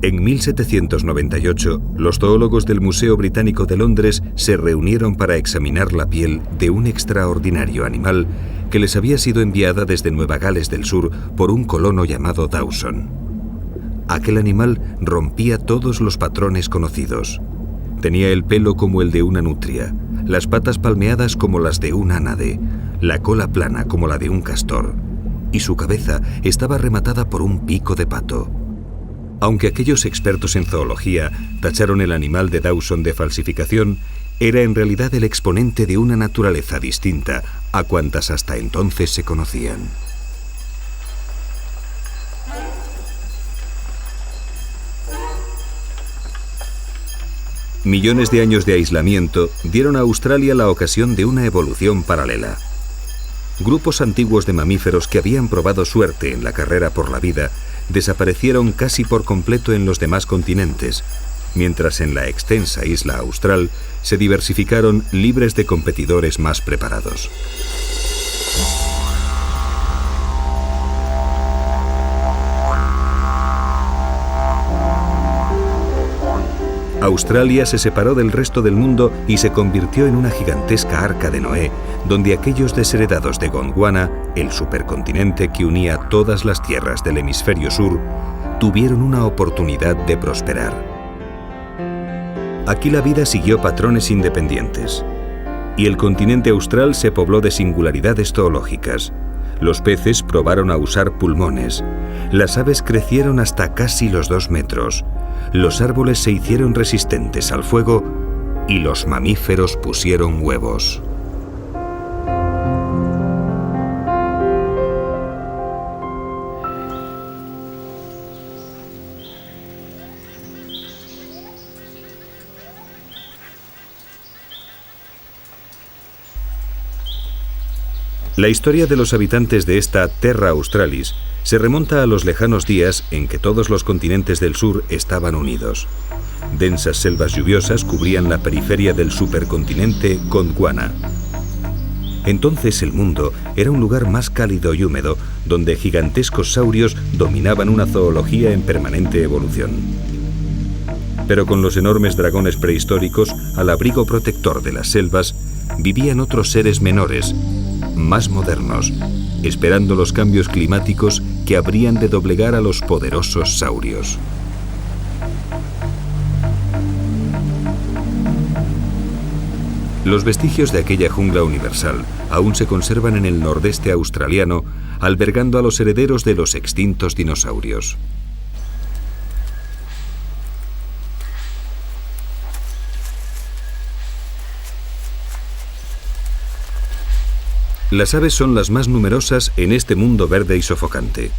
En 1798, los zoólogos del Museo Británico de Londres se reunieron para examinar la piel de un extraordinario animal que les había sido enviada desde Nueva Gales del Sur por un colono llamado Dawson. Aquel animal rompía todos los patrones conocidos. Tenía el pelo como el de una nutria, las patas palmeadas como las de un ánade, la cola plana como la de un castor, y su cabeza estaba rematada por un pico de pato. Aunque aquellos expertos en zoología tacharon el animal de Dawson de falsificación, era en realidad el exponente de una naturaleza distinta a cuantas hasta entonces se conocían. Millones de años de aislamiento dieron a Australia la ocasión de una evolución paralela. Grupos antiguos de mamíferos que habían probado suerte en la carrera por la vida desaparecieron casi por completo en los demás continentes, mientras en la extensa isla austral se diversificaron libres de competidores más preparados. Australia se separó del resto del mundo y se convirtió en una gigantesca arca de Noé, donde aquellos desheredados de Gondwana, el supercontinente que unía todas las tierras del hemisferio sur, tuvieron una oportunidad de prosperar. Aquí la vida siguió patrones independientes, y el continente austral se pobló de singularidades zoológicas. Los peces probaron a usar pulmones, las aves crecieron hasta casi los 2 metros, los árboles se hicieron resistentes al fuego y los mamíferos pusieron huevos. La historia de los habitantes de esta Terra Australis se remonta a los lejanos días en que todos los continentes del sur estaban unidos. Densas selvas lluviosas cubrían la periferia del supercontinente Gondwana. Entonces el mundo era un lugar más cálido y húmedo, donde gigantescos saurios dominaban una zoología en permanente evolución. Pero con los enormes dragones prehistóricos al abrigo protector de las selvas, vivían otros seres menores, más modernos, esperando los cambios climáticos que habrían de doblegar a los poderosos saurios. Los vestigios de aquella jungla universal aún se conservan en el nordeste australiano, albergando a los herederos de los extintos dinosaurios. Las aves son las más numerosas en este mundo verde y sofocante.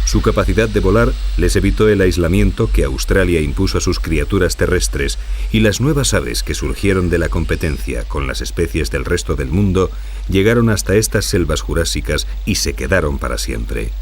Su capacidad de volar les evitó el aislamiento que Australia impuso a sus criaturas terrestres, y las nuevas aves que surgieron de la competencia con las especies del resto del mundo llegaron hasta estas selvas jurásicas y se quedaron para siempre.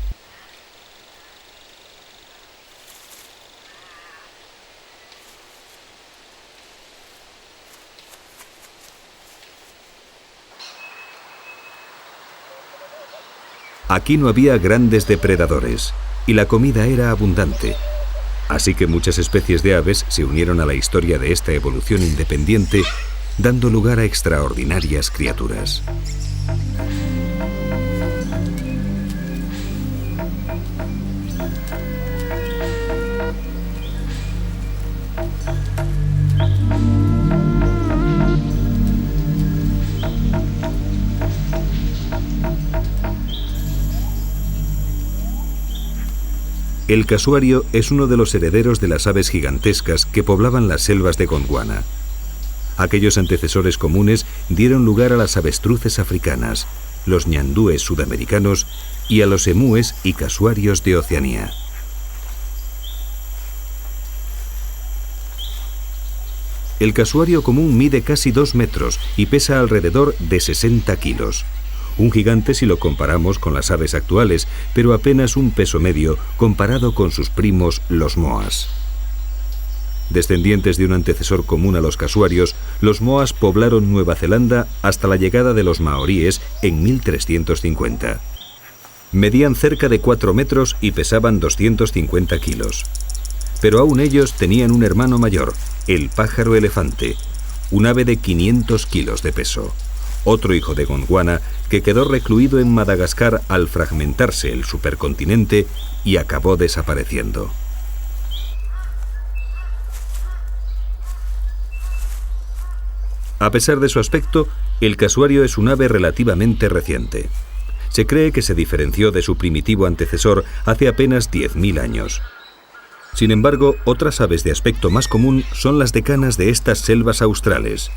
Aquí no había grandes depredadores y la comida era abundante, así que muchas especies de aves se unieron a la historia de esta evolución independiente, dando lugar a extraordinarias criaturas. El casuario es uno de los herederos de las aves gigantescas que poblaban las selvas de Gondwana. Aquellos antecesores comunes dieron lugar a las avestruces africanas, los ñandúes sudamericanos y a los emúes y casuarios de Oceanía. El casuario común mide casi 2 metros y pesa alrededor de 60 kilos. Un gigante si lo comparamos con las aves actuales, pero apenas un peso medio comparado con sus primos los moas. Descendientes de un antecesor común a los casuarios, los moas poblaron Nueva Zelanda hasta la llegada de los maoríes en 1350. Medían cerca de 4 metros y pesaban 250 kilos. Pero aún ellos tenían un hermano mayor, el pájaro elefante, un ave de 500 kilos de peso. Otro hijo de Gondwana que quedó recluido en Madagascar al fragmentarse el supercontinente y acabó desapareciendo. A pesar de su aspecto, el casuario es un ave relativamente reciente. Se cree que se diferenció de su primitivo antecesor hace apenas 10.000 años. Sin embargo, otras aves de aspecto más común son las decanas de estas selvas australes,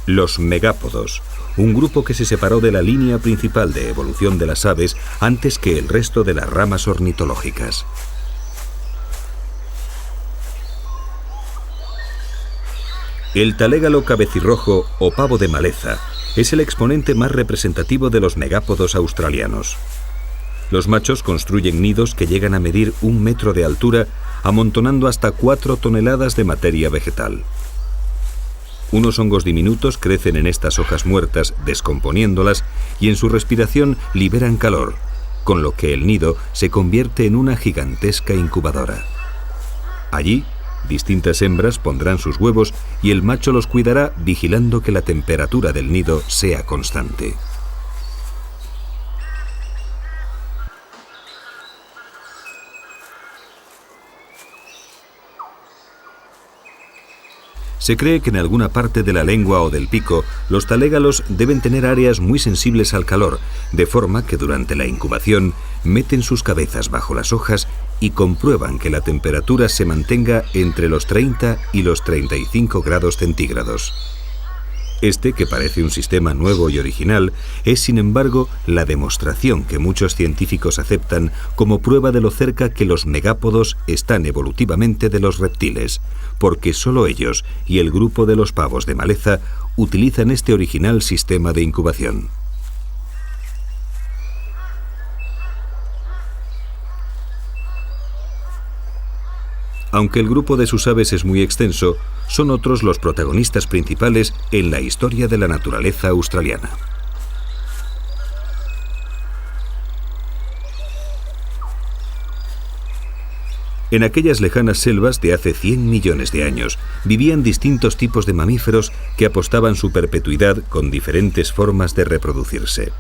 los megápodos, un grupo que se separó de la línea principal de evolución de las aves antes que el resto de las ramas ornitológicas. El talégalo cabecirrojo o pavo de maleza es el exponente más representativo de los megápodos australianos. Los machos construyen nidos que llegan a medir 1 metro de altura, amontonando hasta 4 toneladas de materia vegetal. Unos hongos diminutos crecen en estas hojas muertas, descomponiéndolas, y en su respiración liberan calor, con lo que el nido se convierte en una gigantesca incubadora. Allí, distintas hembras pondrán sus huevos y el macho los cuidará vigilando que la temperatura del nido sea constante. Se cree que en alguna parte de la lengua o del pico, los talégalos deben tener áreas muy sensibles al calor, de forma que durante la incubación meten sus cabezas bajo las hojas y comprueban que la temperatura se mantenga entre los 30 y los 35 grados centígrados. Este, que parece un sistema nuevo y original, es sin embargo la demostración que muchos científicos aceptan como prueba de lo cerca que los megápodos están evolutivamente de los reptiles, porque solo ellos y el grupo de los pavos de maleza utilizan este original sistema de incubación. Aunque el grupo de sus aves es muy extenso, son otros los protagonistas principales en la historia de la naturaleza australiana. En aquellas lejanas selvas de hace 100 millones de años vivían distintos tipos de mamíferos que apostaban su perpetuidad con diferentes formas de reproducirse.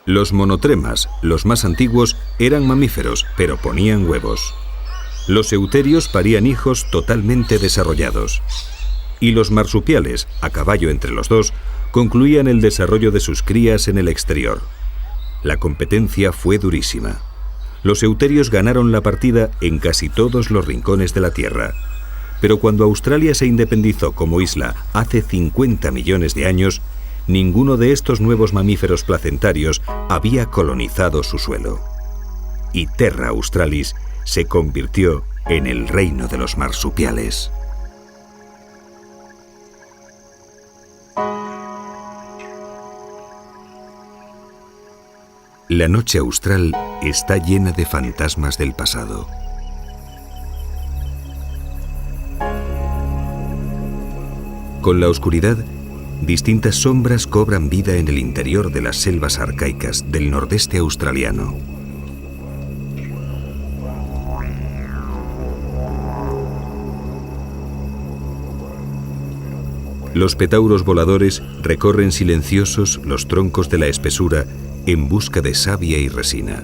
Los monotremas, los más antiguos, eran mamíferos, pero ponían huevos. Los euterios parían hijos totalmente desarrollados. Y los marsupiales, a caballo entre los dos, concluían el desarrollo de sus crías en el exterior. La competencia fue durísima. Los euterios ganaron la partida en casi todos los rincones de la Tierra. Pero cuando Australia se independizó como isla hace 50 millones de años, ninguno de estos nuevos mamíferos placentarios había colonizado su suelo. Y Terra Australis se convirtió en el reino de los marsupiales. La noche austral está llena de fantasmas del pasado. Con la oscuridad, distintas sombras cobran vida en el interior de las selvas arcaicas del nordeste australiano. Los petauros voladores recorren silenciosos los troncos de la espesura en busca de savia y resina.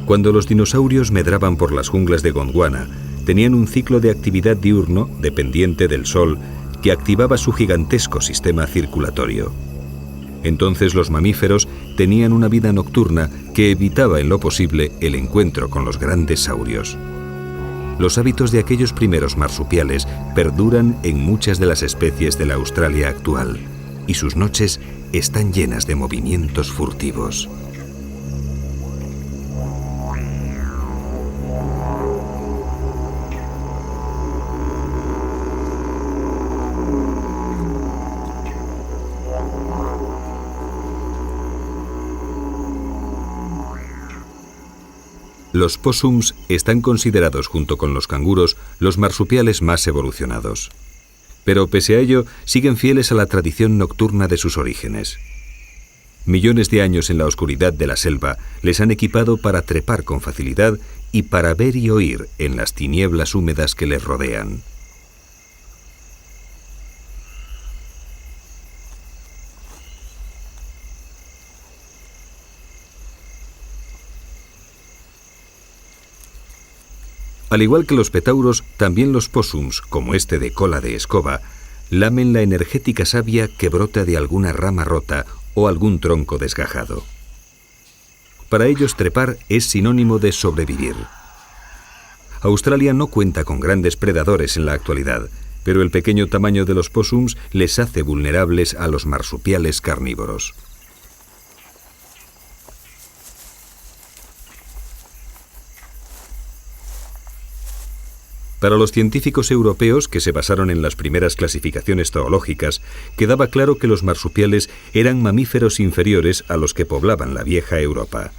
Cuando los dinosaurios medraban por las junglas de Gondwana, tenían un ciclo de actividad diurno dependiente del sol que activaba su gigantesco sistema circulatorio. Entonces los mamíferos tenían una vida nocturna que evitaba en lo posible el encuentro con los grandes saurios. Los hábitos de aquellos primeros marsupiales perduran en muchas de las especies de la Australia actual, y sus noches están llenas de movimientos furtivos. Los póssums están considerados junto con los canguros los marsupiales más evolucionados. Pero pese a ello, siguen fieles a la tradición nocturna de sus orígenes. Millones de años en la oscuridad de la selva les han equipado para trepar con facilidad y para ver y oír en las tinieblas húmedas que les rodean. Al igual que los petauros, también los possums, como este de cola de escoba, lamen la energética savia que brota de alguna rama rota o algún tronco desgajado. Para ellos trepar es sinónimo de sobrevivir. Australia no cuenta con grandes predadores en la actualidad, pero el pequeño tamaño de los possums les hace vulnerables a los marsupiales carnívoros. Para los científicos europeos que se basaron en las primeras clasificaciones zoológicas, quedaba claro que los marsupiales eran mamíferos inferiores a los que poblaban la vieja Europa.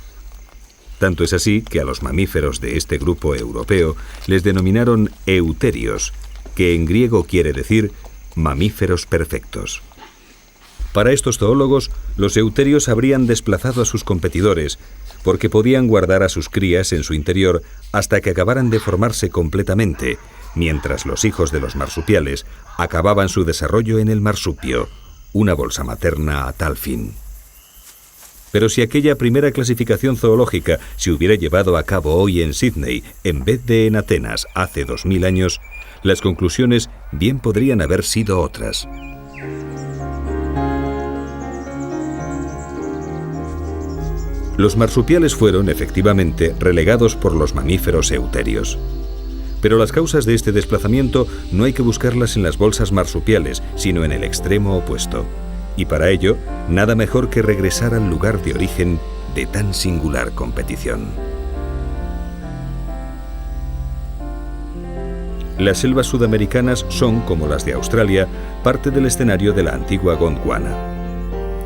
Tanto es así que a los mamíferos de este grupo europeo les denominaron euterios, que en griego quiere decir mamíferos perfectos. Para estos zoólogos, los euterios habrían desplazado a sus competidores, porque podían guardar a sus crías en su interior hasta que acabaran de formarse completamente, mientras los hijos de los marsupiales acababan su desarrollo en el marsupio, una bolsa materna a tal fin. Pero si aquella primera clasificación zoológica se hubiera llevado a cabo hoy en Sídney en vez de en Atenas hace 2000 años, las conclusiones bien podrían haber sido otras. Los marsupiales fueron, efectivamente, relegados por los mamíferos euterios. Pero las causas de este desplazamiento no hay que buscarlas en las bolsas marsupiales, sino en el extremo opuesto. Y para ello, nada mejor que regresar al lugar de origen de tan singular competición. Las selvas sudamericanas son, como las de Australia, parte del escenario de la antigua Gondwana.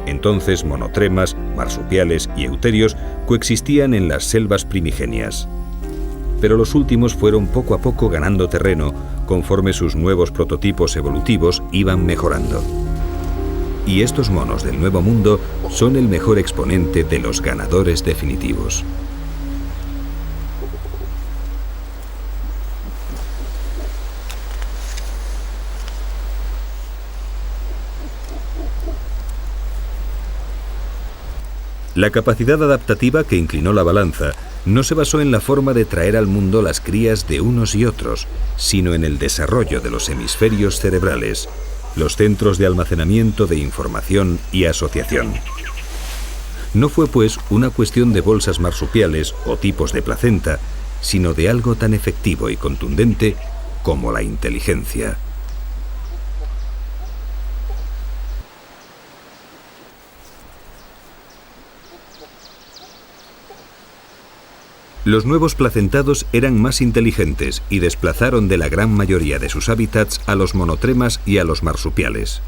Entonces, monotremas, marsupiales y euterios coexistían en las selvas primigenias. Pero los últimos fueron poco a poco ganando terreno conforme sus nuevos prototipos evolutivos iban mejorando. Y estos monos del Nuevo Mundo son el mejor exponente de los ganadores definitivos. La capacidad adaptativa que inclinó la balanza no se basó en la forma de traer al mundo las crías de unos y otros, sino en el desarrollo de los hemisferios cerebrales, los centros de almacenamiento de información y asociación. No fue, pues, una cuestión de bolsas marsupiales o tipos de placenta, sino de algo tan efectivo y contundente como la inteligencia. Los nuevos placentados eran más inteligentes y desplazaron de la gran mayoría de sus hábitats a los monotremas y a los marsupiales.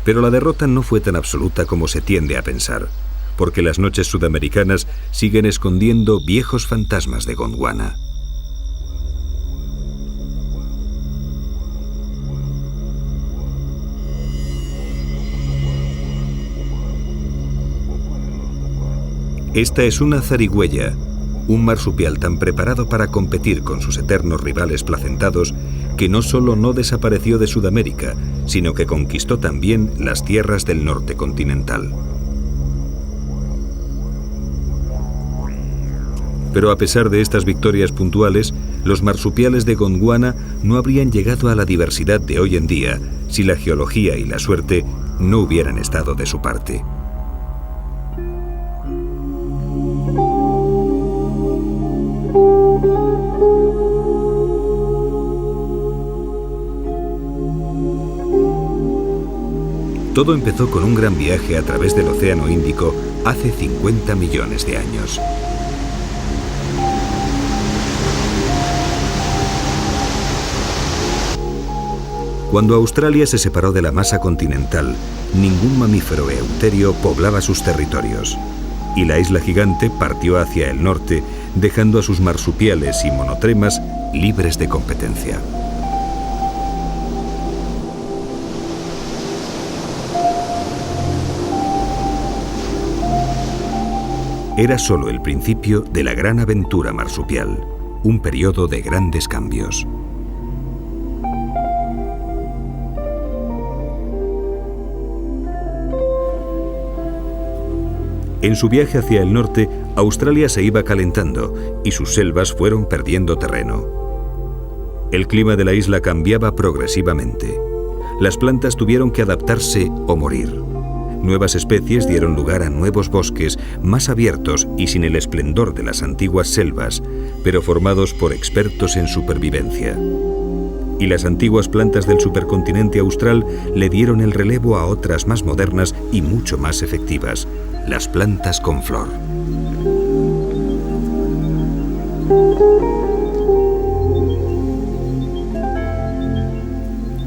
Pero la derrota no fue tan absoluta como se tiende a pensar, porque las noches sudamericanas siguen escondiendo viejos fantasmas de Gondwana. Esta es una zarigüeya, un marsupial tan preparado para competir con sus eternos rivales placentados que no solo no desapareció de Sudamérica, sino que conquistó también las tierras del norte continental. Pero a pesar de estas victorias puntuales, los marsupiales de Gondwana no habrían llegado a la diversidad de hoy en día si la geología y la suerte no hubieran estado de su parte. Todo empezó con un gran viaje a través del Océano Índico hace 50 millones de años. Cuando Australia se separó de la masa continental, ningún mamífero euterio poblaba sus territorios, y la isla gigante partió hacia el norte, dejando a sus marsupiales y monotremas libres de competencia. Era solo el principio de la gran aventura marsupial, un periodo de grandes cambios. En su viaje hacia el norte, Australia se iba calentando y sus selvas fueron perdiendo terreno. El clima de la isla cambiaba progresivamente. Las plantas tuvieron que adaptarse o morir. Nuevas especies dieron lugar a nuevos bosques más abiertos y sin el esplendor de las antiguas selvas, pero formados por expertos en supervivencia. Y las antiguas plantas del supercontinente austral le dieron el relevo a otras más modernas y mucho más efectivas, las plantas con flor.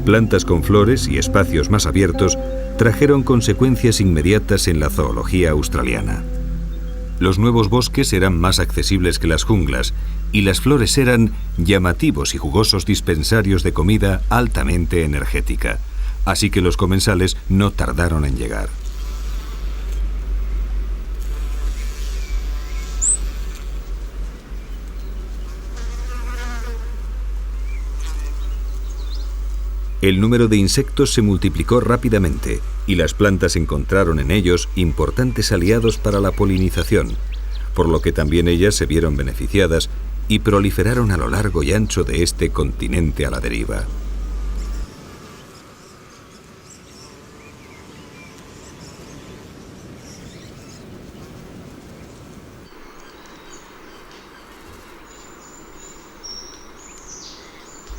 Plantas con flores y espacios más abiertos trajeron consecuencias inmediatas en la zoología australiana. Los nuevos bosques eran más accesibles que las junglas y las flores eran llamativos y jugosos dispensarios de comida altamente energética, así que los comensales no tardaron en llegar. El número de insectos se multiplicó rápidamente y las plantas encontraron en ellos importantes aliados para la polinización, por lo que también ellas se vieron beneficiadas y proliferaron a lo largo y ancho de este continente a la deriva.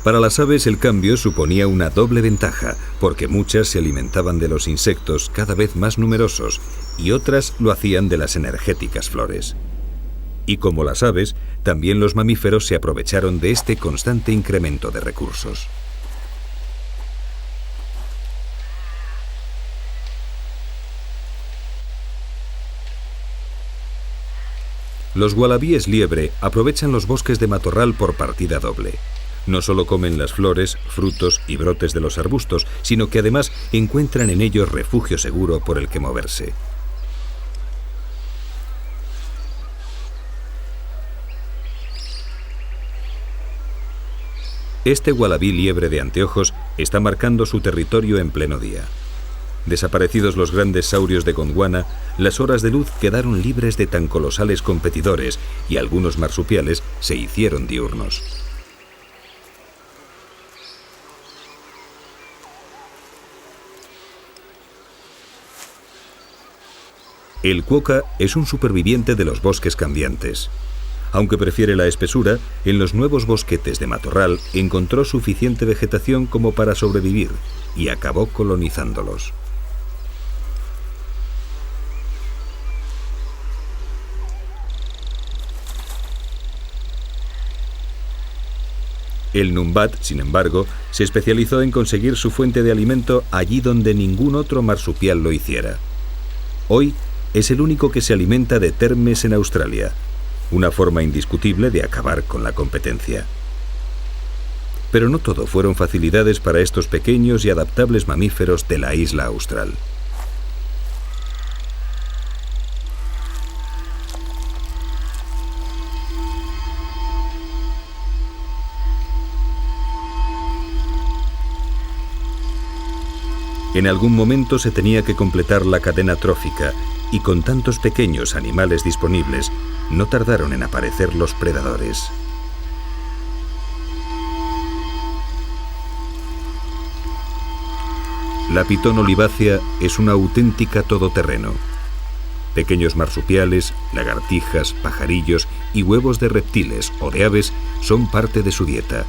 Para las aves el cambio suponía una doble ventaja, porque muchas se alimentaban de los insectos cada vez más numerosos y otras lo hacían de las energéticas flores. Y como las aves, también los mamíferos se aprovecharon de este constante incremento de recursos. Los ualabíes liebre aprovechan los bosques de matorral por partida doble. No solo comen las flores, frutos y brotes de los arbustos, sino que además encuentran en ellos refugio seguro por el que moverse. Este ualabí liebre de anteojos está marcando su territorio en pleno día. Desaparecidos los grandes saurios de Gondwana, las horas de luz quedaron libres de tan colosales competidores y algunos marsupiales se hicieron diurnos. El cuoca es un superviviente de los bosques cambiantes. Aunque prefiere la espesura, en los nuevos bosquetes de matorral encontró suficiente vegetación como para sobrevivir y acabó colonizándolos. El numbat, sin embargo, se especializó en conseguir su fuente de alimento allí donde ningún otro marsupial lo hiciera. Hoy es el único que se alimenta de termes en Australia, una forma indiscutible de acabar con la competencia. Pero no todo fueron facilidades para estos pequeños y adaptables mamíferos de la isla austral. En algún momento se tenía que completar la cadena trófica y con tantos pequeños animales disponibles, no tardaron en aparecer los predadores. La pitón olivácea es una auténtica todoterreno. Pequeños marsupiales, lagartijas, pajarillos y huevos de reptiles o de aves son parte de su dieta.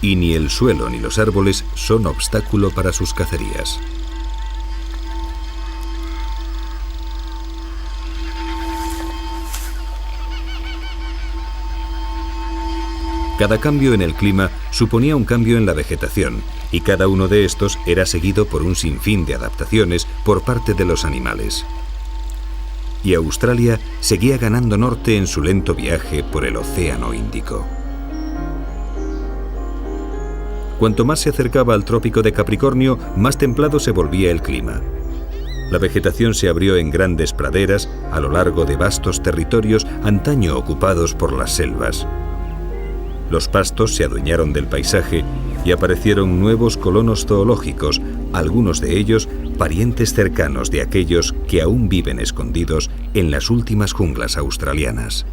Y ni el suelo ni los árboles son obstáculo para sus cacerías. Cada cambio en el clima suponía un cambio en la vegetación, y cada uno de estos era seguido por un sinfín de adaptaciones por parte de los animales. Y Australia seguía ganando norte en su lento viaje por el Océano Índico. Cuanto más se acercaba al trópico de Capricornio, más templado se volvía el clima. La vegetación se abrió en grandes praderas a lo largo de vastos territorios antaño ocupados por las selvas. Los pastos se adueñaron del paisaje y aparecieron nuevos colonos zoológicos, algunos de ellos parientes cercanos de aquellos que aún viven escondidos en las últimas junglas australianas.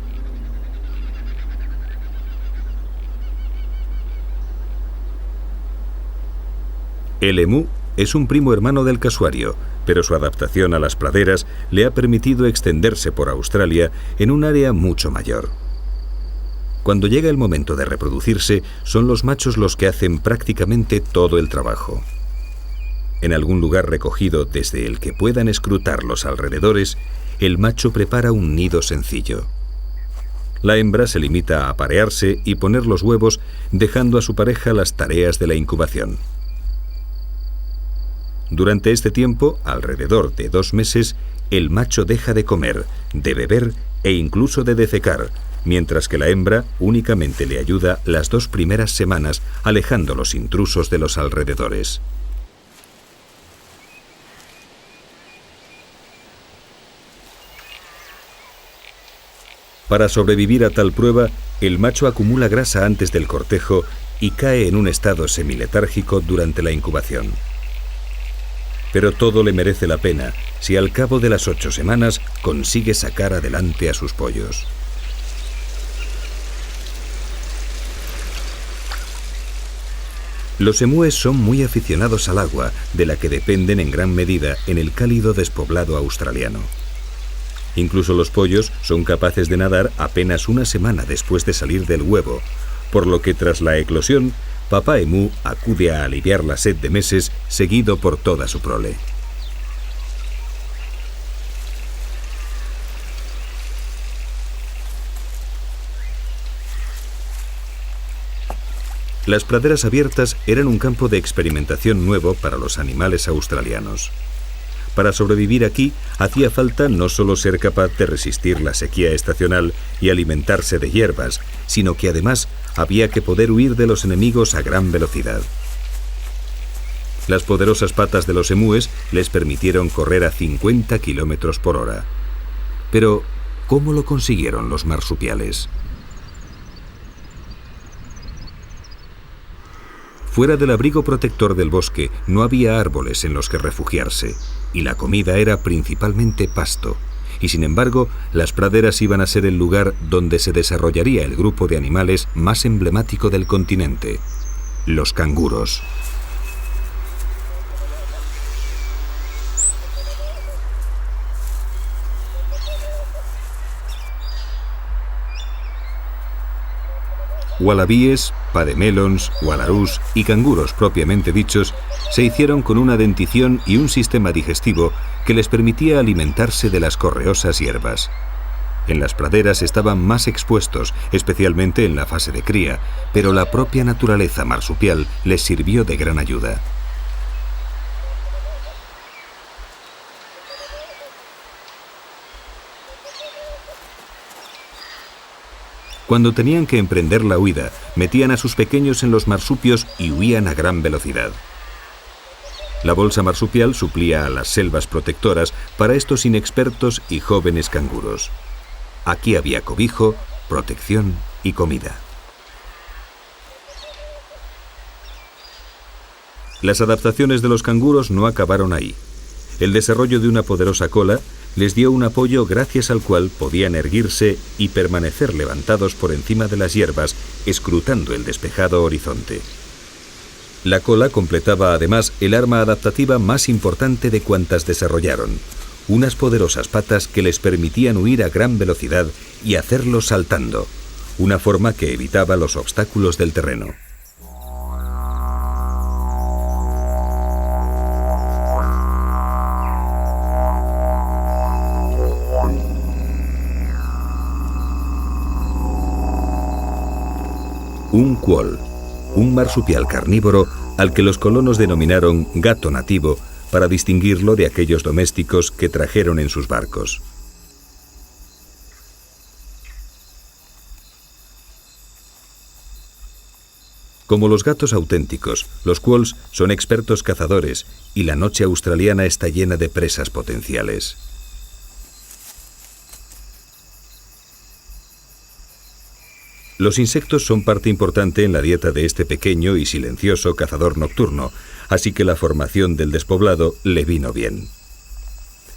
El emú es un primo hermano del casuario, pero su adaptación a las praderas le ha permitido extenderse por Australia en un área mucho mayor. Cuando llega el momento de reproducirse, son los machos los que hacen prácticamente todo el trabajo. En algún lugar recogido desde el que puedan escrutar los alrededores, el macho prepara un nido sencillo. La hembra se limita a aparearse y poner los huevos, dejando a su pareja las tareas de la incubación. Durante este tiempo, alrededor de 2 meses, el macho deja de comer, de beber e incluso de defecar, mientras que la hembra únicamente le ayuda las 2 primeras semanas, alejando los intrusos de los alrededores. Para sobrevivir a tal prueba, el macho acumula grasa antes del cortejo y cae en un estado semiletárgico durante la incubación. Pero todo le merece la pena si al cabo de las 8 semanas consigue sacar adelante a sus pollos. Los emúes son muy aficionados al agua, de la que dependen en gran medida en el cálido despoblado australiano. Incluso los pollos son capaces de nadar apenas 1 semana después de salir del huevo, por lo que tras la eclosión, papá emú acude a aliviar la sed de meses, seguido por toda su prole. Las praderas abiertas eran un campo de experimentación nuevo para los animales australianos. Para sobrevivir aquí, hacía falta no solo ser capaz de resistir la sequía estacional y alimentarse de hierbas, sino que además había que poder huir de los enemigos a gran velocidad. Las poderosas patas de los emúes les permitieron correr a 50 kilómetros por hora. Pero, ¿cómo lo consiguieron los marsupiales? Fuera del abrigo protector del bosque no había árboles en los que refugiarse, y la comida era principalmente pasto, y sin embargo las praderas iban a ser el lugar donde se desarrollaría el grupo de animales más emblemático del continente, los canguros. Wallabies, pademelons, wallarus y canguros propiamente dichos se hicieron con una dentición y un sistema digestivo que les permitía alimentarse de las correosas hierbas. En las praderas estaban más expuestos, especialmente en la fase de cría, pero la propia naturaleza marsupial les sirvió de gran ayuda. Cuando tenían que emprender la huida, metían a sus pequeños en los marsupios y huían a gran velocidad. La bolsa marsupial suplía a las selvas protectoras para estos inexpertos y jóvenes canguros. Aquí había cobijo, protección y comida. Las adaptaciones de los canguros no acabaron ahí. El desarrollo de una poderosa cola les dio un apoyo gracias al cual podían erguirse y permanecer levantados por encima de las hierbas, escrutando el despejado horizonte. La cola completaba además el arma adaptativa más importante de cuantas desarrollaron, unas poderosas patas que les permitían huir a gran velocidad y hacerlo saltando, una forma que evitaba los obstáculos del terreno. Un quoll, un marsupial carnívoro al que los colonos denominaron gato nativo para distinguirlo de aquellos domésticos que trajeron en sus barcos. Como los gatos auténticos, los quolls son expertos cazadores y la noche australiana está llena de presas potenciales. Los insectos son parte importante en la dieta de este pequeño y silencioso cazador nocturno, así que la formación del despoblado le vino bien.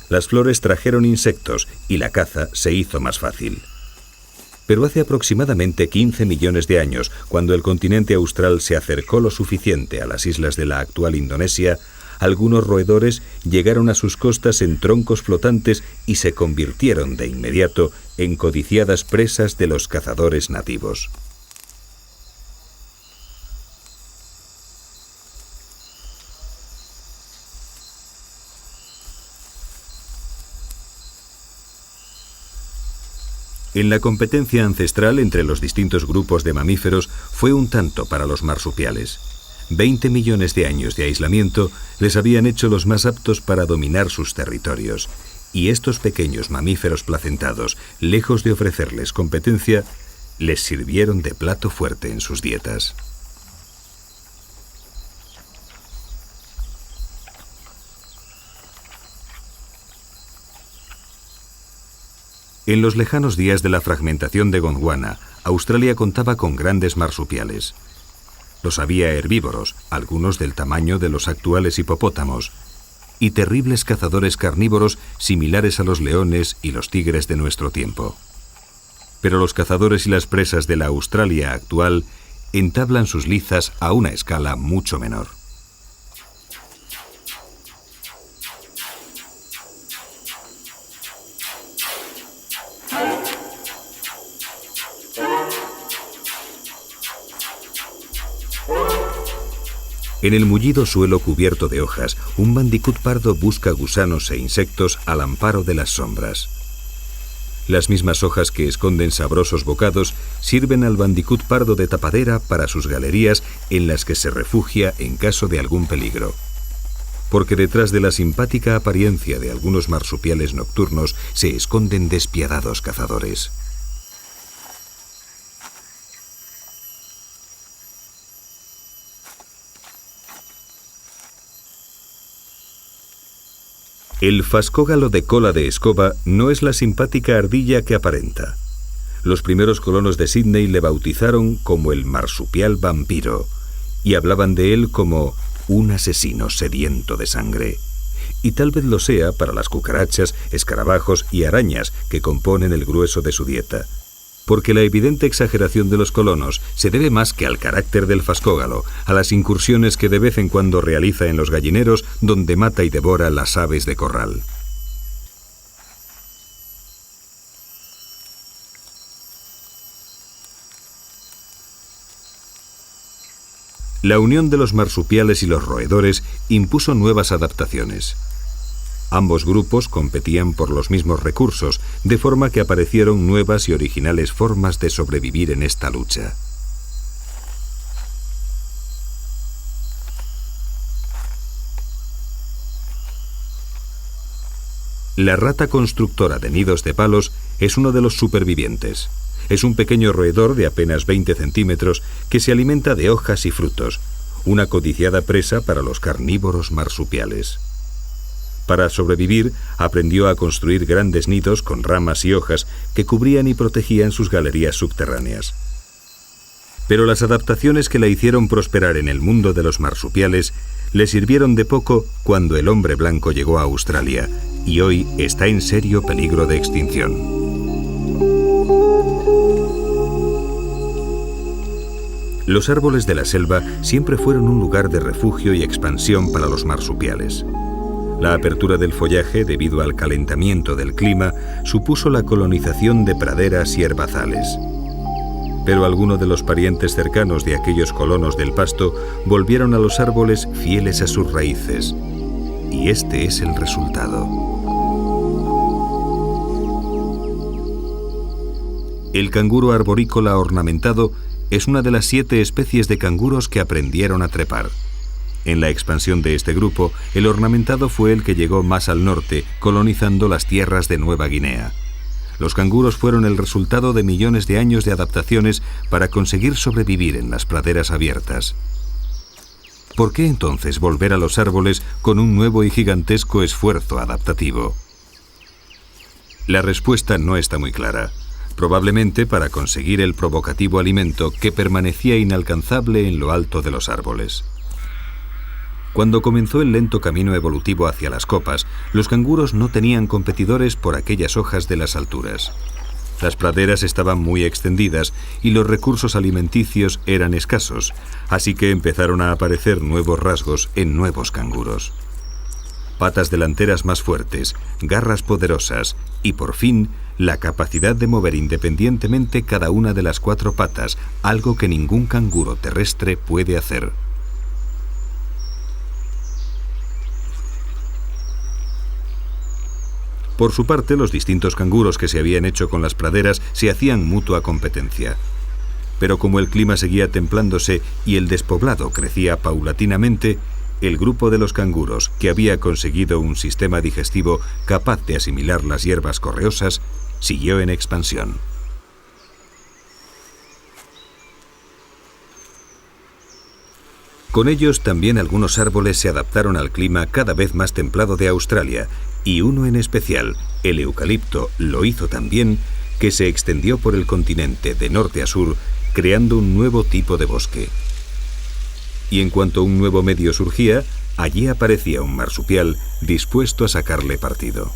Las flores trajeron insectos y la caza se hizo más fácil. Pero hace aproximadamente 15 millones de años, cuando el continente austral se acercó lo suficiente a las islas de la actual Indonesia, algunos roedores llegaron a sus costas en troncos flotantes y se convirtieron de inmediato en codiciadas presas de los cazadores nativos. En la competencia ancestral entre los distintos grupos de mamíferos fue un tanto para los marsupiales. 20 millones de años de aislamiento les habían hecho los más aptos para dominar sus territorios, y estos pequeños mamíferos placentados, lejos de ofrecerles competencia, les sirvieron de plato fuerte en sus dietas. En los lejanos días de la fragmentación de Gondwana, Australia contaba con grandes marsupiales. Los había herbívoros, algunos del tamaño de los actuales hipopótamos, y terribles cazadores carnívoros similares a los leones y los tigres de nuestro tiempo. Pero los cazadores y las presas de la Australia actual entablan sus lizas a una escala mucho menor. En el mullido suelo cubierto de hojas, un bandicoot pardo busca gusanos e insectos al amparo de las sombras. Las mismas hojas que esconden sabrosos bocados sirven al bandicoot pardo de tapadera para sus galerías en las que se refugia en caso de algún peligro. Porque detrás de la simpática apariencia de algunos marsupiales nocturnos se esconden despiadados cazadores. El fascógalo de cola de escoba no es la simpática ardilla que aparenta. Los primeros colonos de Sídney le bautizaron como el marsupial vampiro y hablaban de él como un asesino sediento de sangre. Y tal vez lo sea para las cucarachas, escarabajos y arañas que componen el grueso de su dieta. Porque la evidente exageración de los colonos se debe más que al carácter del fascógalo, a las incursiones que de vez en cuando realiza en los gallineros donde mata y devora las aves de corral. La unión de los marsupiales y los roedores impuso nuevas adaptaciones. Ambos grupos competían por los mismos recursos, de forma que aparecieron nuevas y originales formas de sobrevivir en esta lucha. La rata constructora de nidos de palos es uno de los supervivientes. Es un pequeño roedor de apenas 20 centímetros que se alimenta de hojas y frutos, una codiciada presa para los carnívoros marsupiales. Para sobrevivir, aprendió a construir grandes nidos con ramas y hojas que cubrían y protegían sus galerías subterráneas. Pero las adaptaciones que la hicieron prosperar en el mundo de los marsupiales le sirvieron de poco cuando el hombre blanco llegó a Australia y hoy está en serio peligro de extinción. Los árboles de la selva siempre fueron un lugar de refugio y expansión para los marsupiales. La apertura del follaje, debido al calentamiento del clima, supuso la colonización de praderas y herbazales. Pero algunos de los parientes cercanos de aquellos colonos del pasto volvieron a los árboles fieles a sus raíces. Y este es el resultado. El canguro arborícola ornamentado es una de las 7 especies de canguros que aprendieron a trepar. En la expansión de este grupo, el ornamentado fue el que llegó más al norte, colonizando las tierras de Nueva Guinea. Los canguros fueron el resultado de millones de años de adaptaciones para conseguir sobrevivir en las praderas abiertas. ¿Por qué entonces volver a los árboles con un nuevo y gigantesco esfuerzo adaptativo? La respuesta no está muy clara. Probablemente para conseguir el provocativo alimento que permanecía inalcanzable en lo alto de los árboles. Cuando comenzó el lento camino evolutivo hacia las copas, los canguros no tenían competidores por aquellas hojas de las alturas. Las praderas estaban muy extendidas y los recursos alimenticios eran escasos, así que empezaron a aparecer nuevos rasgos en nuevos canguros. Patas delanteras más fuertes, garras poderosas y, por fin, la capacidad de mover independientemente cada una de las 4 patas, algo que ningún canguro terrestre puede hacer. Por su parte, los distintos canguros que se habían hecho con las praderas se hacían mutua competencia. Pero como el clima seguía templándose y el despoblado crecía paulatinamente, el grupo de los canguros, que había conseguido un sistema digestivo capaz de asimilar las hierbas correosas, siguió en expansión. Con ellos también algunos árboles se adaptaron al clima cada vez más templado de Australia, y uno en especial, el eucalipto, lo hizo tan bien que se extendió por el continente de norte a sur, creando un nuevo tipo de bosque. Y en cuanto un nuevo medio surgía, allí aparecía un marsupial dispuesto a sacarle partido.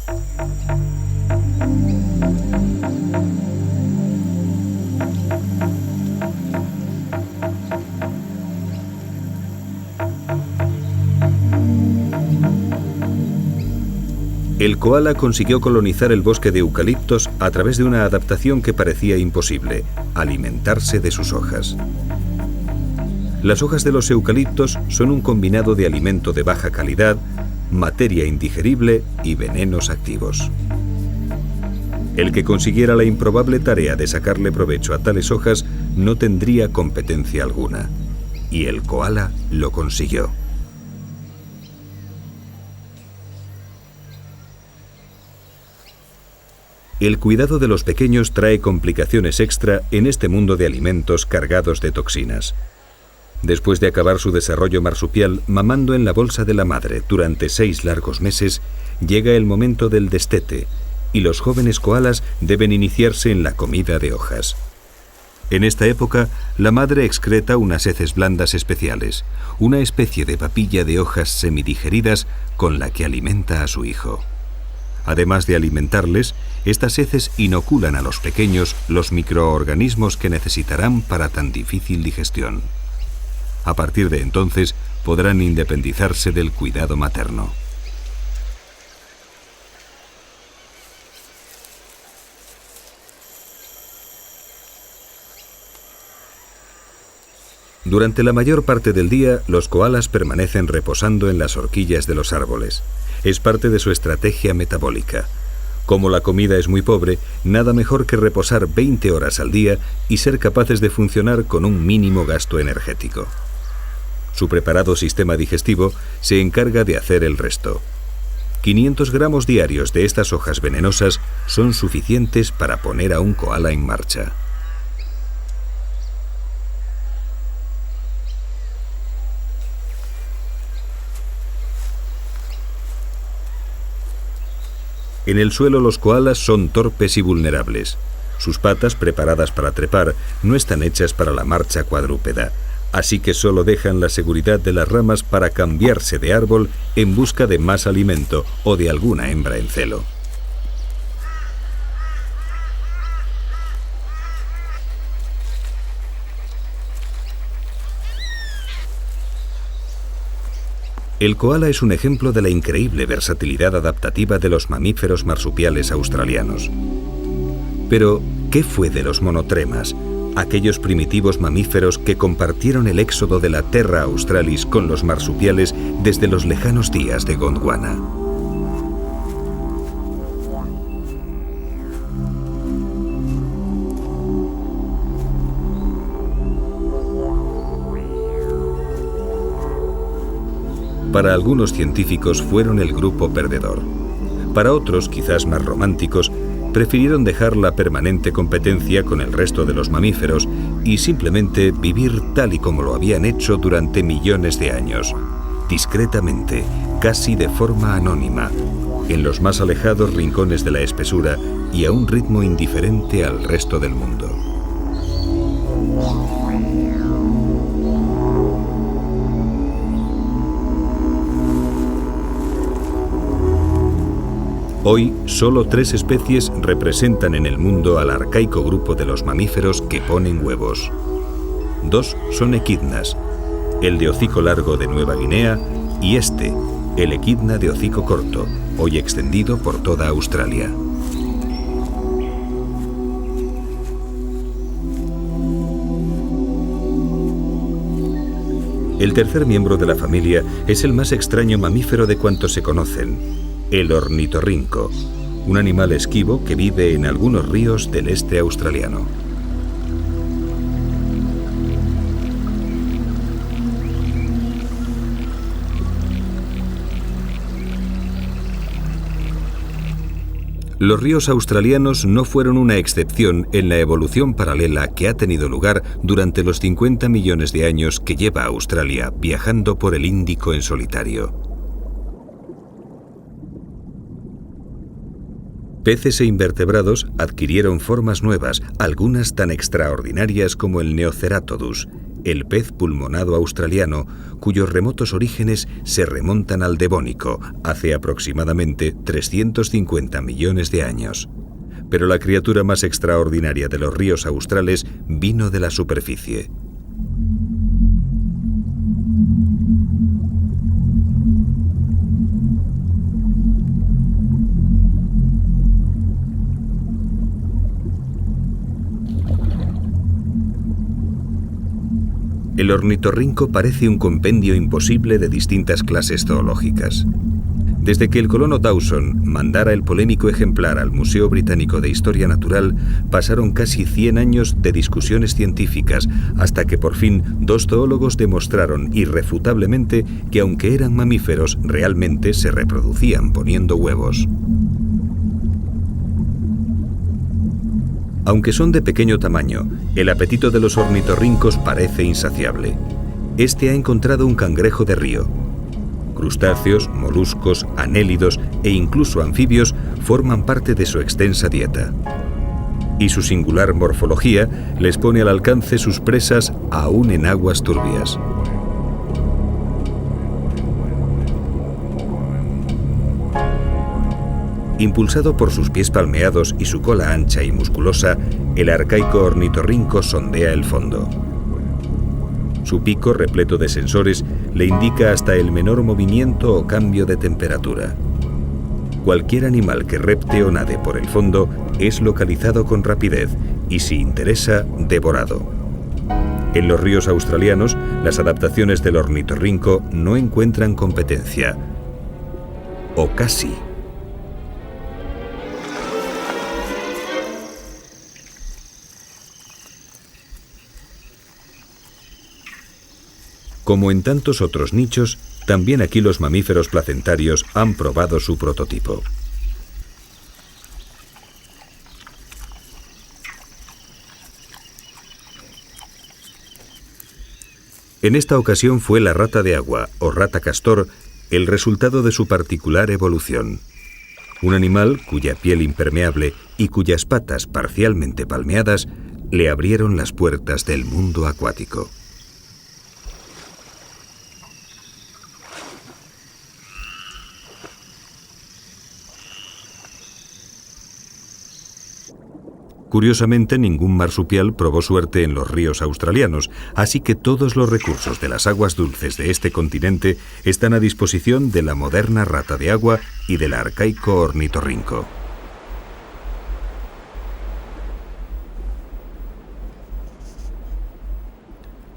El koala consiguió colonizar el bosque de eucaliptos a través de una adaptación que parecía imposible: alimentarse de sus hojas. Las hojas de los eucaliptos son un combinado de alimento de baja calidad, materia indigerible y venenos activos. El que consiguiera la improbable tarea de sacarle provecho a tales hojas no tendría competencia alguna. Y el koala lo consiguió. El cuidado de los pequeños trae complicaciones extra en este mundo de alimentos cargados de toxinas. Después de acabar su desarrollo marsupial mamando en la bolsa de la madre durante 6 largos meses, llega el momento del destete, y los jóvenes koalas deben iniciarse en la comida de hojas. En esta época, la madre excreta unas heces blandas especiales, una especie de papilla de hojas semidigeridas con la que alimenta a su hijo. Además de alimentarles, estas heces inoculan a los pequeños los microorganismos que necesitarán para tan difícil digestión. A partir de entonces, podrán independizarse del cuidado materno. Durante la mayor parte del día, los koalas permanecen reposando en las horquillas de los árboles. Es parte de su estrategia metabólica. Como la comida es muy pobre, nada mejor que reposar 20 horas al día y ser capaces de funcionar con un mínimo gasto energético. Su preparado sistema digestivo se encarga de hacer el resto. 500 gramos diarios de estas hojas venenosas son suficientes para poner a un koala en marcha. En el suelo los koalas son torpes y vulnerables. Sus patas, preparadas para trepar, no están hechas para la marcha cuadrúpeda, así que solo dejan la seguridad de las ramas para cambiarse de árbol en busca de más alimento o de alguna hembra en celo. El koala es un ejemplo de la increíble versatilidad adaptativa de los mamíferos marsupiales australianos. Pero, ¿qué fue de los monotremas, aquellos primitivos mamíferos que compartieron el éxodo de la Terra Australis con los marsupiales desde los lejanos días de Gondwana? Para algunos científicos fueron el grupo perdedor. Para otros, quizás más románticos, prefirieron dejar la permanente competencia con el resto de los mamíferos y simplemente vivir tal y como lo habían hecho durante millones de años, discretamente, casi de forma anónima, en los más alejados rincones de la espesura y a un ritmo indiferente al resto del mundo. Hoy, solo 3 especies representan en el mundo al arcaico grupo de los mamíferos que ponen huevos. 2 son equidnas, el de hocico largo de Nueva Guinea y el equidna de hocico corto, hoy extendido por toda Australia. El tercer miembro de la familia es el más extraño mamífero de cuantos se conocen, el ornitorrinco, un animal esquivo que vive en algunos ríos del este australiano. Los ríos australianos no fueron una excepción en la evolución paralela que ha tenido lugar durante los 50 millones de años que lleva Australia viajando por el Índico en solitario. Peces e invertebrados adquirieron formas nuevas, algunas tan extraordinarias como el Neoceratodus, el pez pulmonado australiano, cuyos remotos orígenes se remontan al Devónico, hace aproximadamente 350 millones de años. Pero la criatura más extraordinaria de los ríos australes vino de la superficie. El ornitorrinco parece un compendio imposible de distintas clases zoológicas. Desde que el colono Dawson mandara el polémico ejemplar al Museo Británico de Historia Natural, pasaron casi 100 años de discusiones científicas, hasta que por fin 2 zoólogos demostraron irrefutablemente que aunque eran mamíferos, realmente se reproducían poniendo huevos. Aunque son de pequeño tamaño, el apetito de los ornitorrincos parece insaciable. Ha encontrado un cangrejo de río. Crustáceos, moluscos, anélidos e incluso anfibios forman parte de su extensa dieta. Y su singular morfología les pone al alcance sus presas aún en aguas turbias. Impulsado por sus pies palmeados y su cola ancha y musculosa, el arcaico ornitorrinco sondea el fondo. Su pico, repleto de sensores, le indica hasta el menor movimiento o cambio de temperatura. Cualquier animal que repte o nade por el fondo es localizado con rapidez y, si interesa, devorado. En los ríos australianos, las adaptaciones del ornitorrinco no encuentran competencia. O casi. Como en tantos otros nichos, también aquí los mamíferos placentarios han probado su prototipo. En esta ocasión fue la rata de agua, o rata castor, el resultado de su particular evolución. Un animal cuya piel impermeable y cuyas patas parcialmente palmeadas le abrieron las puertas del mundo acuático. Curiosamente, ningún marsupial probó suerte en los ríos australianos, así que todos los recursos de las aguas dulces de este continente están a disposición de la moderna rata de agua y del arcaico ornitorrinco.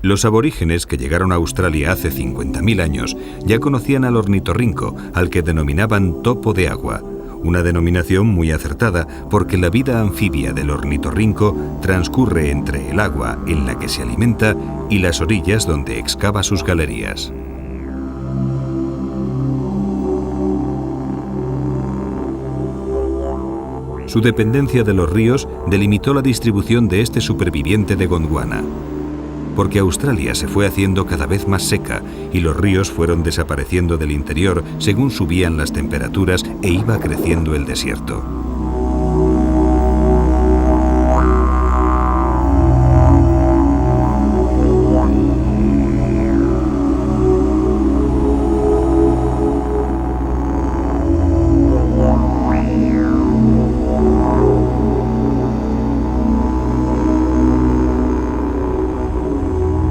Los aborígenes que llegaron a Australia hace 50.000 años ya conocían al ornitorrinco, al que denominaban topo de agua. Una denominación muy acertada porque la vida anfibia del ornitorrinco transcurre entre el agua en la que se alimenta y las orillas donde excava sus galerías. Su dependencia de los ríos delimitó la distribución de este superviviente de Gondwana, porque Australia se fue haciendo cada vez más seca y los ríos fueron desapareciendo del interior según subían las temperaturas e iba creciendo el desierto.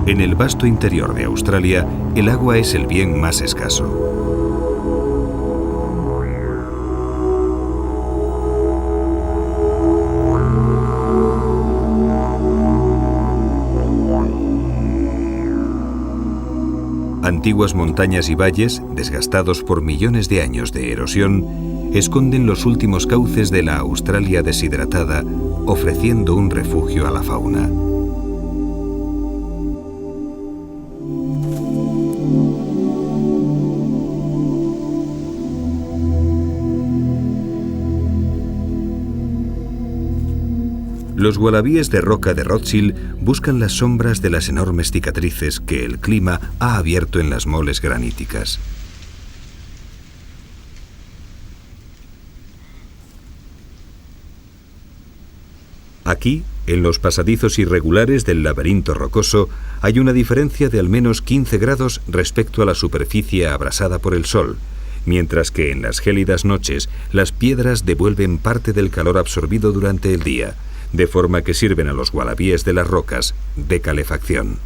En el vasto interior de Australia, el agua es el bien más escaso. Antiguas montañas y valles, desgastados por millones de años de erosión, esconden los últimos cauces de la Australia deshidratada, ofreciendo un refugio a la fauna. Los wallabies de roca de Rothschild buscan las sombras de las enormes cicatrices que el clima ha abierto en las moles graníticas. Aquí, en los pasadizos irregulares del laberinto rocoso, hay una diferencia de al menos 15 grados respecto a la superficie abrasada por el sol, mientras que en las gélidas noches las piedras devuelven parte del calor absorbido durante el día, de forma que sirven a los wallabies de las rocas de calefacción.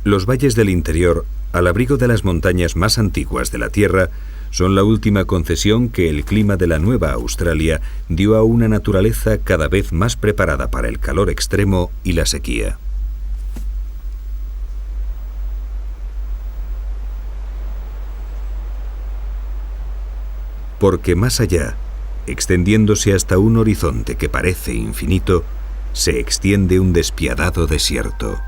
Los valles del interior, al abrigo de las montañas más antiguas de la Tierra, son la última concesión que el clima de la Nueva Australia dio a una naturaleza cada vez más preparada para el calor extremo y la sequía. Porque más allá, extendiéndose hasta un horizonte que parece infinito, se extiende un despiadado desierto.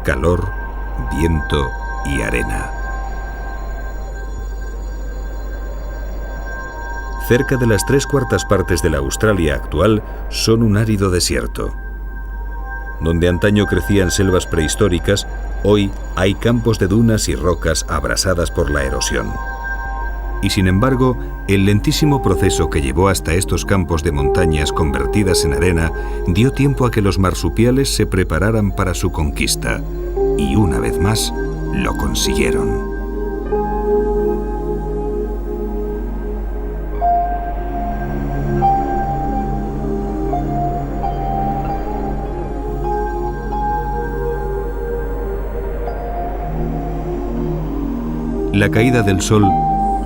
Calor, viento y arena. Cerca de las 3/4 partes de la Australia actual son un árido desierto. Donde antaño crecían selvas prehistóricas, hoy hay campos de dunas y rocas abrasadas por la erosión. Y sin embargo, el lentísimo proceso que llevó hasta estos campos de montañas convertidas en arena dio tiempo a que los marsupiales se prepararan para su conquista. Y una vez más, lo consiguieron. La caída del sol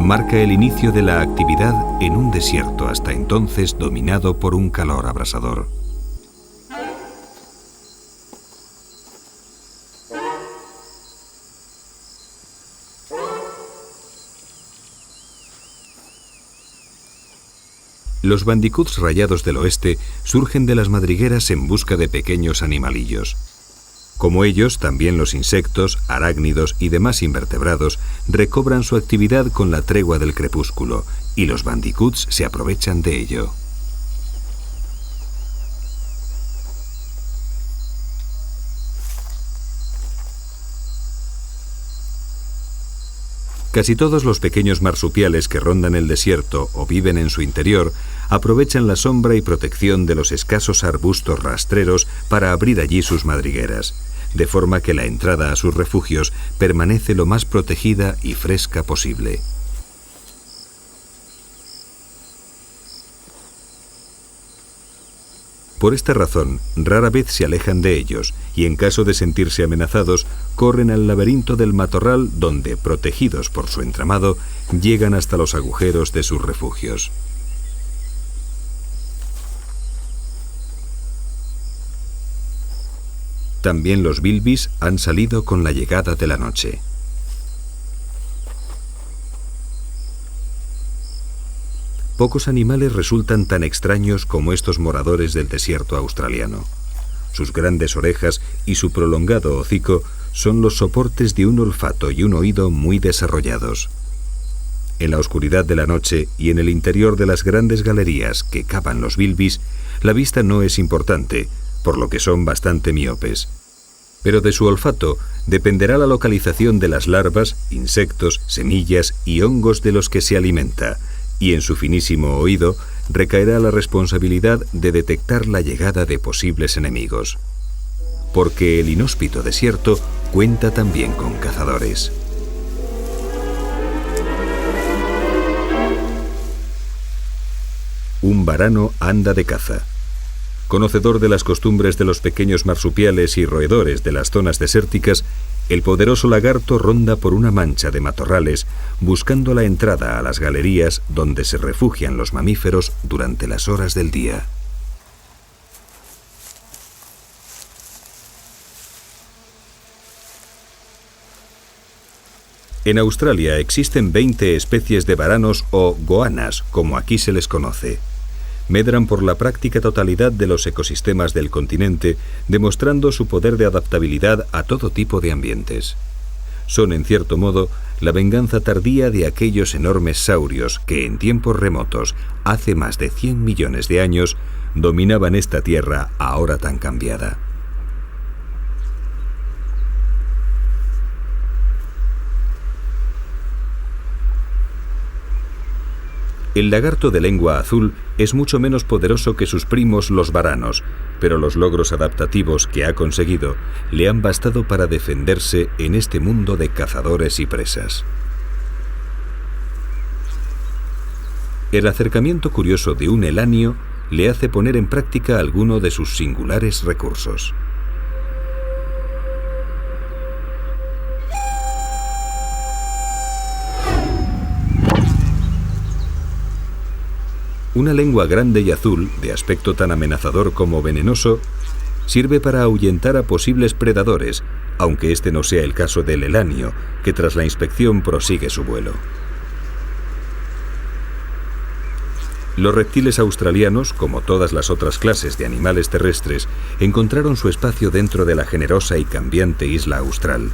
marca el inicio de la actividad en un desierto hasta entonces dominado por un calor abrasador. Los bandicoots rayados del oeste surgen de las madrigueras en busca de pequeños animalillos. Como ellos, también los insectos, arácnidos y demás invertebrados recobran su actividad con la tregua del crepúsculo, y los bandicoots se aprovechan de ello. Casi todos los pequeños marsupiales que rondan el desierto o viven en su interior aprovechan la sombra y protección de los escasos arbustos rastreros para abrir allí sus madrigueras, de forma que la entrada a sus refugios permanece lo más protegida y fresca posible. Por esta razón, rara vez se alejan de ellos y en caso de sentirse amenazados, corren al laberinto del matorral donde, protegidos por su entramado, llegan hasta los agujeros de sus refugios. También los bilbis han salido con la llegada de la noche. pocos animales resultan tan extraños como estos moradores del desierto australiano. Sus grandes orejas y su prolongado hocico son los soportes de un olfato y un oído muy desarrollados. En la oscuridad de la noche y en el interior de las grandes galerías que cavan los bilbis, la vista no es importante, por lo que son bastante miopes. Pero de su olfato dependerá la localización de las larvas, insectos, semillas y hongos de los que se alimenta, y en su finísimo oído recaerá la responsabilidad de detectar la llegada de posibles enemigos. Porque el inhóspito desierto cuenta también con cazadores. Un varano anda de caza. Conocedor de las costumbres de los pequeños marsupiales y roedores de las zonas desérticas, el poderoso lagarto ronda por una mancha de matorrales buscando la entrada a las galerías donde se refugian los mamíferos durante las horas del día. En Australia existen 20 especies de varanos o goanas, como aquí se les conoce. Medran por la práctica totalidad de los ecosistemas del continente, demostrando su poder de adaptabilidad a todo tipo de ambientes. Son, en cierto modo, la venganza tardía de aquellos enormes saurios que en tiempos remotos, hace más de 100 millones de años, dominaban esta tierra ahora tan cambiada. El lagarto de lengua azul es mucho menos poderoso que sus primos los varanos, pero los logros adaptativos que ha conseguido le han bastado para defenderse en este mundo de cazadores y presas. El acercamiento curioso de un elanio le hace poner en práctica alguno de sus singulares recursos. Una lengua grande y azul, de aspecto tan amenazador como venenoso, sirve para ahuyentar a posibles predadores, aunque este no sea el caso del elanio, que tras la inspección prosigue su vuelo. Los reptiles australianos, como todas las otras clases de animales terrestres, encontraron su espacio dentro de la generosa y cambiante isla austral.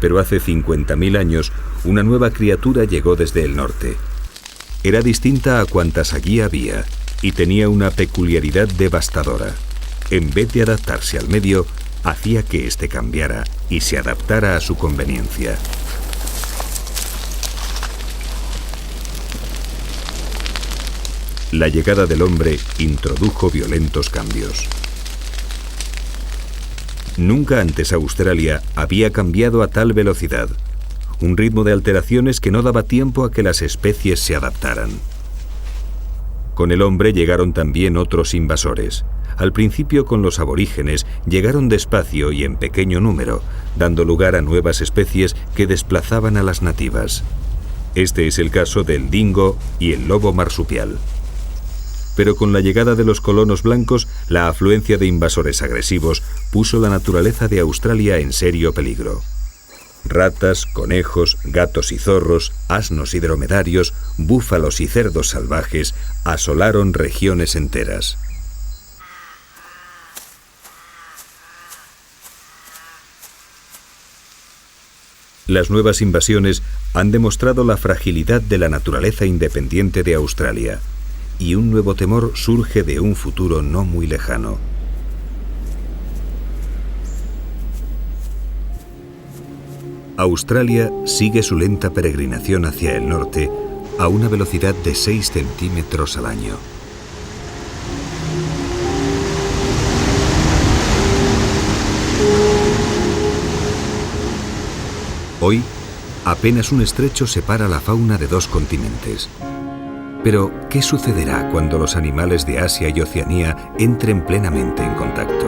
Pero hace 50.000 años, una nueva criatura llegó desde el norte. Era distinta a cuantas allí había y tenía una peculiaridad devastadora. En vez de adaptarse al medio, hacía que éste cambiara y se adaptara a su conveniencia. La llegada del hombre introdujo violentos cambios. Nunca antes Australia había cambiado a tal velocidad. Un ritmo de alteraciones que no daba tiempo a que las especies se adaptaran. Con el hombre llegaron también otros invasores. Al principio con los aborígenes llegaron despacio y en pequeño número, dando lugar a nuevas especies que desplazaban a las nativas. Este es el caso del dingo y el lobo marsupial. Pero con la llegada de los colonos blancos, la afluencia de invasores agresivos puso la naturaleza de Australia en serio peligro. Ratas, conejos, gatos y zorros, asnos y dromedarios, búfalos y cerdos salvajes asolaron regiones enteras. Las nuevas invasiones han demostrado la fragilidad de la naturaleza independiente de Australia, y un nuevo temor surge de un futuro no muy lejano. Australia sigue su lenta peregrinación hacia el norte a una velocidad de 6 centímetros al año. Hoy, apenas un estrecho separa la fauna de dos continentes. Pero, ¿qué sucederá cuando los animales de Asia y Oceanía entren plenamente en contacto?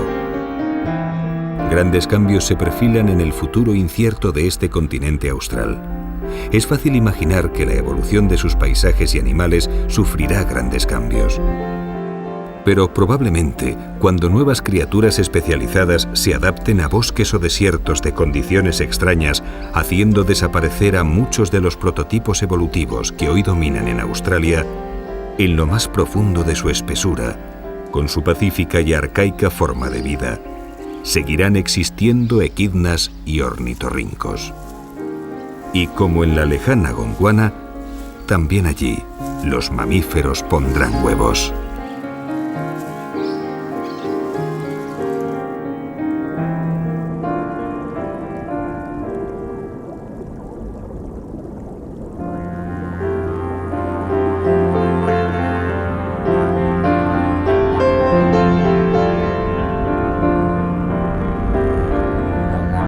Grandes cambios se perfilan en el futuro incierto de este continente austral. Es fácil imaginar que la evolución de sus paisajes y animales sufrirá grandes cambios. Pero probablemente, cuando nuevas criaturas especializadas se adapten a bosques o desiertos de condiciones extrañas, haciendo desaparecer a muchos de los prototipos evolutivos que hoy dominan en Australia, en lo más profundo de su espesura, con su pacífica y arcaica forma de vida, seguirán existiendo equidnas y ornitorrincos. Y como en la lejana Gondwana, también allí los mamíferos pondrán huevos.